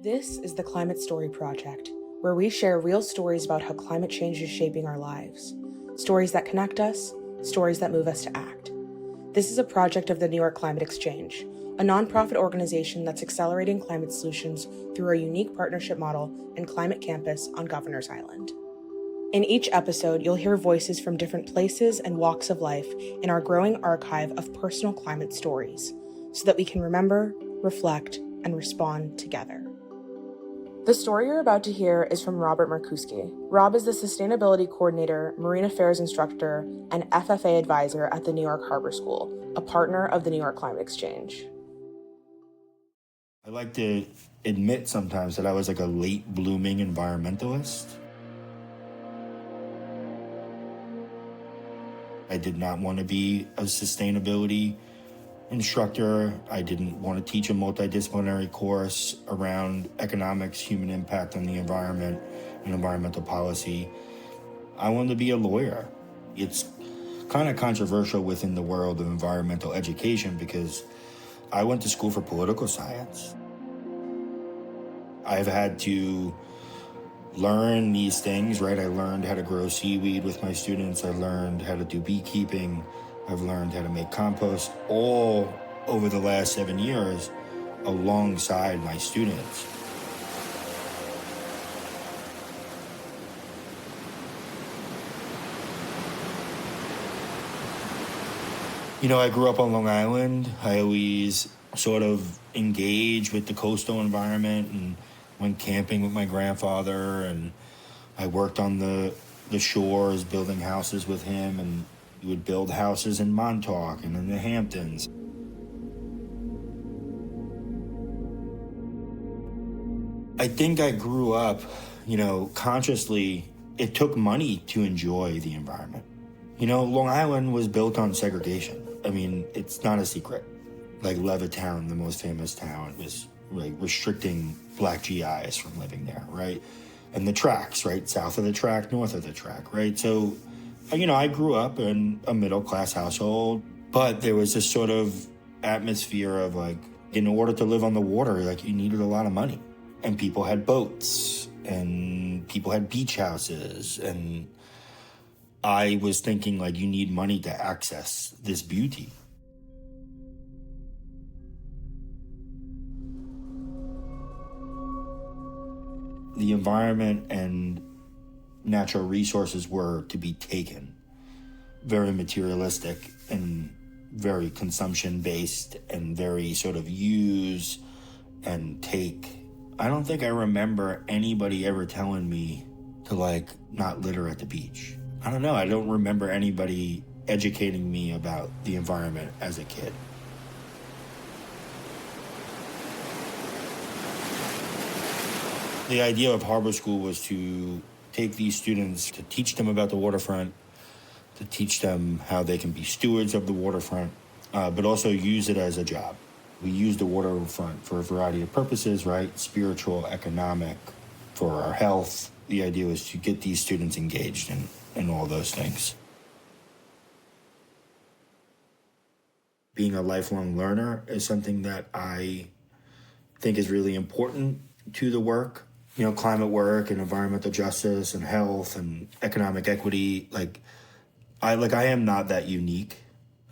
This is the Climate Story Project, where we share real stories about how climate change is shaping our lives. Stories that connect us, stories that move us to act. This is a project of the New York Climate Exchange, a nonprofit organization that's accelerating climate solutions through our unique partnership model and climate campus on Governor's Island. In each episode, you'll hear voices from different places and walks of life in our growing archive of personal climate stories, so that we can remember, reflect, and respond together. The story you're about to hear is from Robert Markuske. Rob is the Sustainability Coordinator, Marine Affairs Instructor, and FFA Advisor at the New York Harbor School, a partner of the New York Climate Exchange. I like to admit sometimes that I was like a late blooming environmentalist. I did not want to be a sustainability instructor. I didn't want to teach a multidisciplinary course around economics, human impact on the environment, and environmental policy. I wanted to be a lawyer. It's kind of controversial within the world of environmental education because I went to school for political science. I've had to learn these things, right? I learned how to grow seaweed with my students. I learned how to do beekeeping. I've learned how to make compost all over the last 7 years alongside my students. You know, I grew up on Long Island. I always sort of engaged with the coastal environment and went camping with my grandfather, and I worked on the shores building houses with him, and we would build houses in Montauk and in the Hamptons. I think I grew up, consciously. It took money to enjoy the environment. Long Island was built on segregation. I mean, it's not a secret. Like Levittown, the most famous town, was like restricting black GIs from living there, right? And the tracks, right? South of the track, north of the track, right? So, I grew up in a middle-class household, but there was this sort of atmosphere of like, in order to live on the water, like you needed a lot of money. And people had boats and people had beach houses. And I was thinking like, you need money to access this beauty. The environment and natural resources were to be taken. Very materialistic and very consumption-based and very sort of use and take. I don't think I remember anybody ever telling me to like not litter at the beach. I don't know. I don't remember anybody educating me about the environment as a kid. The idea of Harbor School was to take these students, to teach them about the waterfront, to teach them how they can be stewards of the waterfront, but also use it as a job. We use the waterfront for a variety of purposes, right? Spiritual, economic, for our health. The idea was to get these students engaged in all those things. Being a lifelong learner is something that I think is really important to the work. Climate work and environmental justice and health and economic equity. I am not that unique.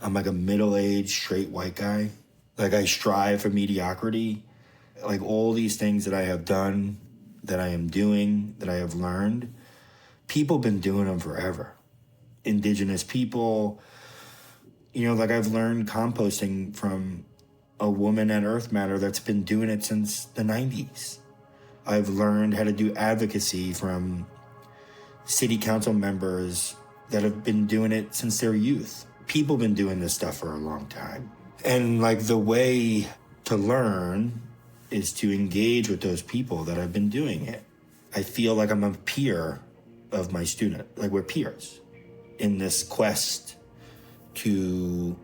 I'm like a middle-aged, straight white guy. I strive for mediocrity. All these things that I have done, that I am doing, that I have learned, people have been doing them forever. Indigenous people, I've learned composting from a woman at Earth Matter that's been doing it since the 90s. I've learned how to do advocacy from city council members that have been doing it since their youth. People have been doing this stuff for a long time. And the way to learn is to engage with those people that have been doing it. I feel like I'm a peer of my student. We're peers in this quest to,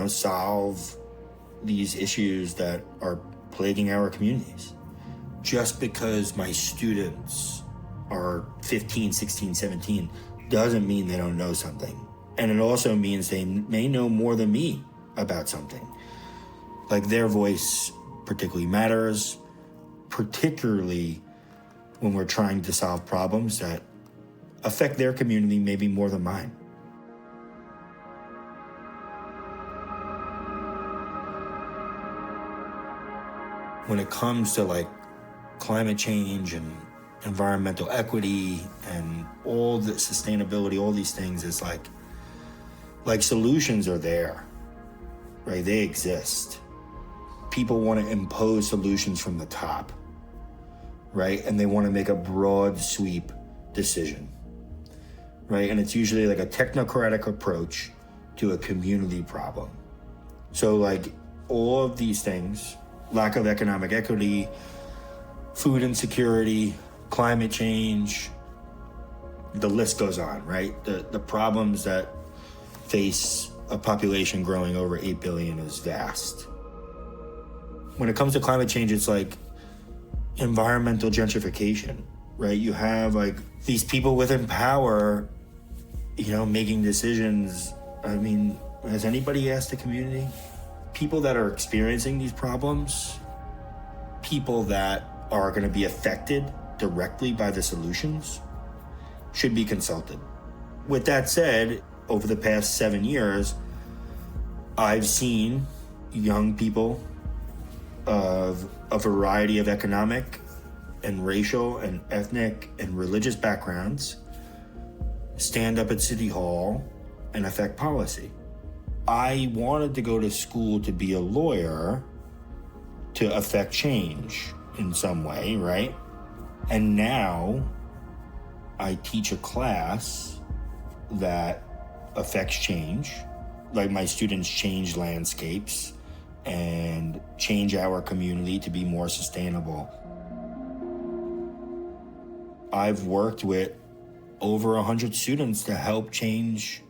solve these issues that are plaguing our communities. Just because my students are 15, 16, 17 doesn't mean they don't know something. And it also means they may know more than me about something. Their voice particularly matters. particularly when we're trying to solve problems that affect their community maybe more than mine. When it comes to like climate change and environmental equity and all the sustainability, all these things, is like solutions are there, right? They exist. People want to impose solutions from the top, right? And they want to make a broad sweep decision, right? And it's usually like a technocratic approach to a community problem. So like all of these things, lack of economic equity, food insecurity, climate change, the list goes on, right? The problems that face a population growing over 8 billion is vast. When it comes to climate change, it's like environmental gentrification, right? You have like these people within power, making decisions. I mean, has anybody asked the community? People that are experiencing these problems, people that are going to be affected directly by the solutions, should be consulted. With that said, over the past 7 years, I've seen young people of a variety of economic and racial and ethnic and religious backgrounds stand up at City Hall and affect policy. I wanted to go to school to be a lawyer to affect change in some way, right? And now I teach a class that affects change. Like my students change landscapes and change our community to be more sustainable. I've worked with over 100 students to help change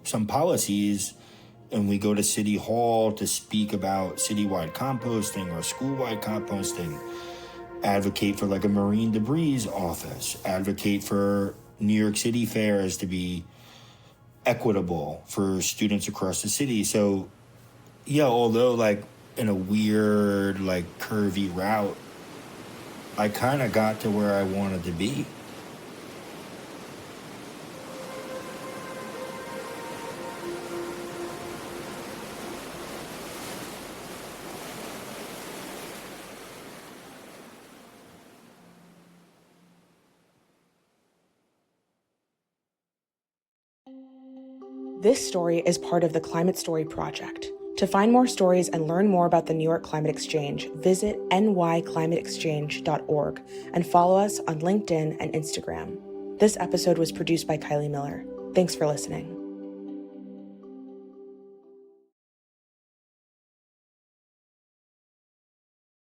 some policies, and we go to City Hall to speak about citywide composting or school-wide composting, advocate for like a marine debris office, advocate for New York City fairs to be equitable for students across the city. So yeah, although like in a weird, like curvy route, I kind of got to where I wanted to be. This story is part of the Climate Story Project. To find more stories and learn more about the New York Climate Exchange, visit nyclimateexchange.org and follow us on LinkedIn and Instagram. This episode was produced by Kylie Miller. Thanks for listening.